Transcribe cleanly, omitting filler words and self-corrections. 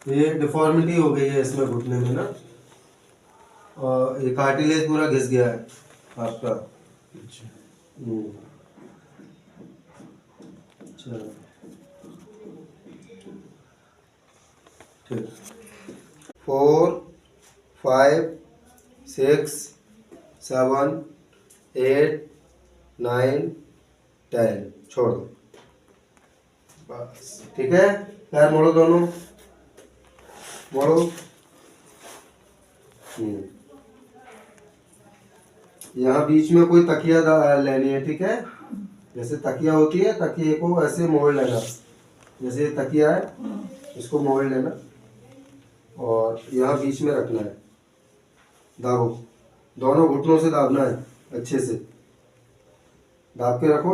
ये डिफॉर्मिटी हो गई है इसमें घुटने में ना, और ये कार्टिलेज पूरा घिस गया है आपका। अच्छा। हम्म, चलो ठीक। 4 5 6 7 8 9 10 छोड़ दो बस। ठीक है, पैर मोड़ो दोनों, मोड़ो। यहाँ बीच में कोई तकिया लेनी है, ठीक है। जैसे तकिया होती है, तकिए को ऐसे मोड़ लेना, जैसे ये तकिया है इसको मोड़ लेना और यहाँ बीच में रखना है। दाबो, दोनों घुटनों से दाबना है, अच्छे से दाब के रखो।